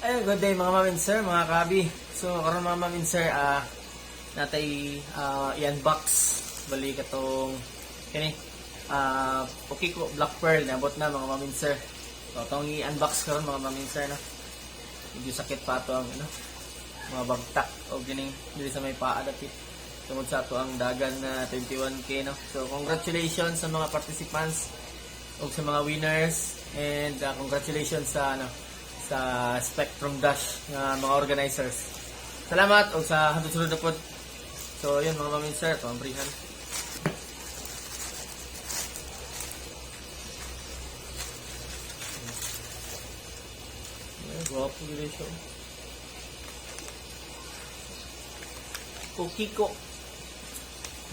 Ay, good day mga mamin sir, mga kabi. So, karon mga mamin sir, natay i-unbox bali katong kini Okiko Black Pearl nabot na mga mamin sir. So, tong i-unbox karon mga mamin sir no. Medyo sakit pa to ang mga bagtak o gining dili sa may paa dapit. Tungod sa ato ang dagan na 21K no. So, congratulations sa mga participants o sa mga winners and congratulations sa sa Spectrum Dash nga mga organizers. Salamat o sa sunod na pod. So yun mga mamin sir, pambrihan. Guwapo gila siya. Okiko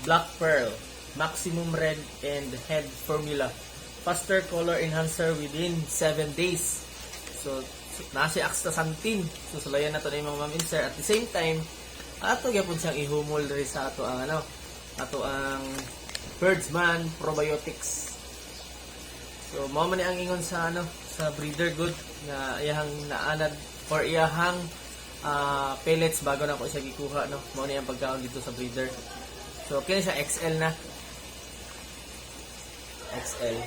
Black Pearl Maximum Red and Head Formula, faster color enhancer within 7 days. So nasi astaxanthin. So sulayan na to na yung mga mamin sir. At the same time, ato gyapon siyang ihumol diri sa ato ang ato ang Birdsman Probiotics. So mao man ni ang ingon sa sa breeder good na iyahang naanad or iyahang pellets bago na ko siya gikuha no. Mao ni ang pagkaon dito sa breeder. So kini siya XL na. XL.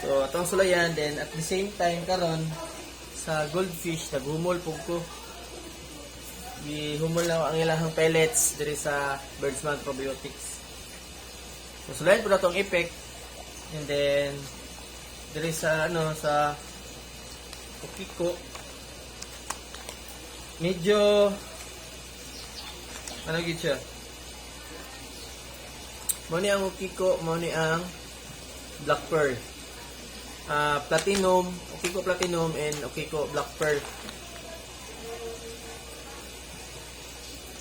So atong sulayan, then at the same time karon sa goldfish naghumol pug ko. Gihumol na ang ilahang pellets diri sa Birdsman Probiotics. So sulayan po na itong effect, and then diri sa sa Okiko medyo gid siya. Mo ni ang Okiko, mo ni ang Black Pearl. Platinum, Okiko Platinum and Okiko Black Pearl.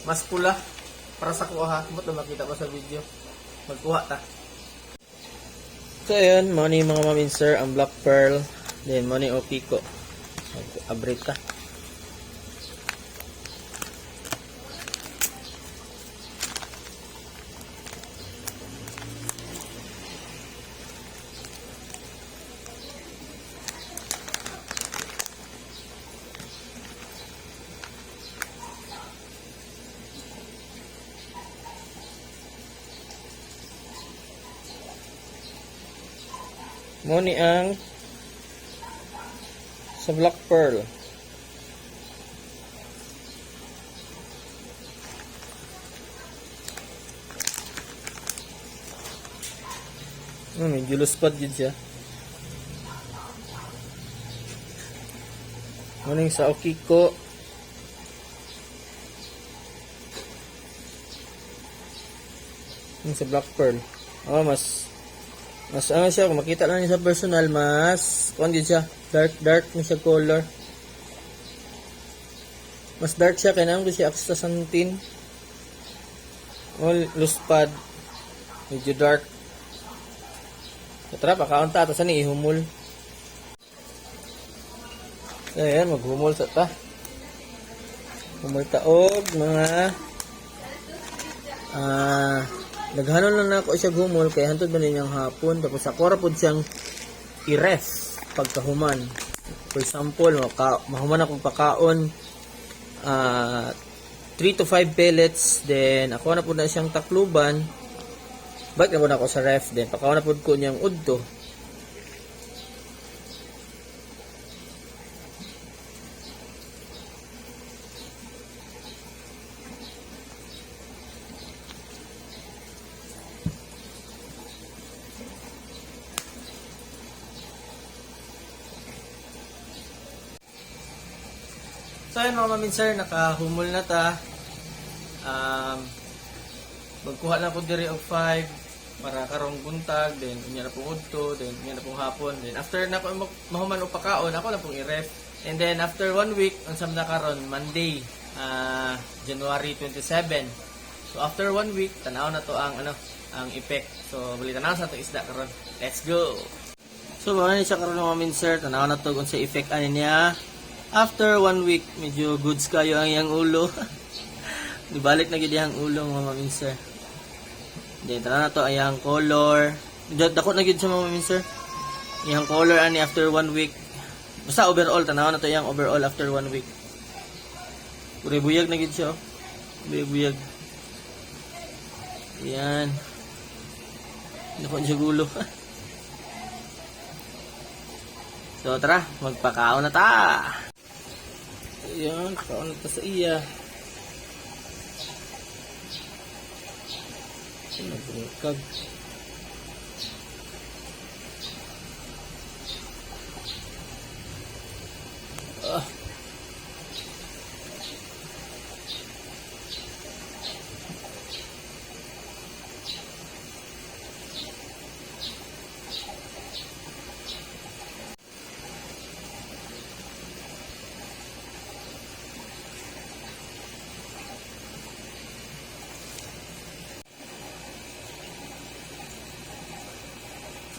Mas pula para sa kuha, mo makita ko sa video. Magkuha ta. So ayun, mo ni mga mamin sir ang Black Pearl, then mo ni Okiko. Abrit ta. Mo ni ang sa Black Pearl. Medyo luspad yun siya. Mo ni sa Okiko. Yung sa Black Pearl. Mas ano siya, kung makita lang niya sa personal, mas kuan din siya, dark na siya color. Mas dark siya, kaya naman siya astaxanthin. Luspad, medyo dark. So, tara, pakaunta, tapos ano, ihumol. So, ayan, maghumol sa ta. Humol taog, mga naghanon lang na ako siya gumol kaya hantod ba ninyang hapon, tapos ako rapod siyang i-ref pagkahuman. For example, mahuman akong pakaon 3 to 5 pellets, then ako na po na siyang takluban, balik na po na ako sa ref, then pakaon na po ko niyang udto. So ayun mga mamin sir, nakahumol na ta. Magkuha na ko diri og 5 para karong buntag, then unya na pong udto, then unya na pong hapon. Then after na ko mahuman og pakaon, ako na pong i-ref. And then after 1 week, unsam na karon Monday, January 27. So after 1 week, tanaw na to ang ang effect. So bali tanaw sa to isda karon. Let's go. So mao ni siya karon mga mamin sir, tanaw na to kung sa effect ani niya. After 1 week, medyo goods kayo ang iyang ulo. Dibalik na gid iyang ulo mga mamin sir. Then tara na to ayang color. Dako na gid sa mga mamin sir. Iyang color ani after 1 week. Basta overall, tanaw na to yung overall after 1 week. Buyag na gid siya. Buyag. Yan. Naku, siya gulo. So, tara, magpakaon na ta. Ayan, pakaon na ta sa iya. Nagbunikag.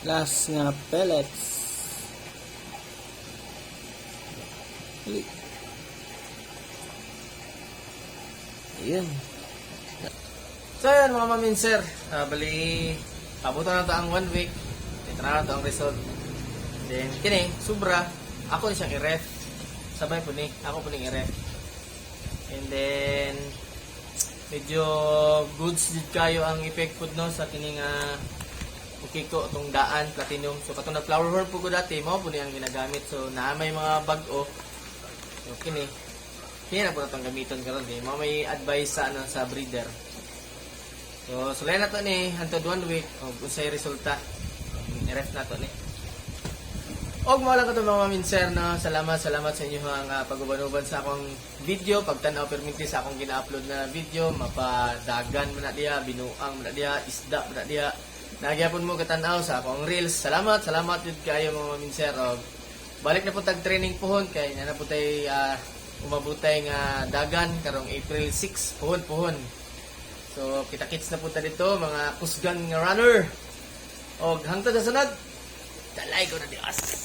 Last nga pellets. Ayan. So yan mga maminser, bali abutan na to ang 1 week. Ito na to ang result. Then kini sobra ako ni siyang i-ref. Sabay po ni ako po ning i-ref. And then medyo goods did kayo ang effect food no sa kining okay ko itong daan platinum. So katong na flower horn po ko dati mao po ni ang ginagamit. So naa may mga bag-o. So kini na po natong gamiton karon di mao may advice sa sa breeder. So sulay na to ni hantod 1 week og unsay resulta. I-ref na to ni. Og mao lang kato mga minser no. Salamat sa inyo ang pag-uban-uban sa akong video, pagtan-aw perminti sa akong gina-upload na video, mapadagan man na diya, binuang man na diya, isda man na diya. Nagyapon mo katanaw sa akong reels. Salamat jud kayo mga minser. Og balik na po tag training pohon kay na po tay umabutay nga dagan karong April 6 pohon. So kita-kits na po ta dito mga kusgan nga runner. Og hangtod sa sunod. Dalay ko na Dios.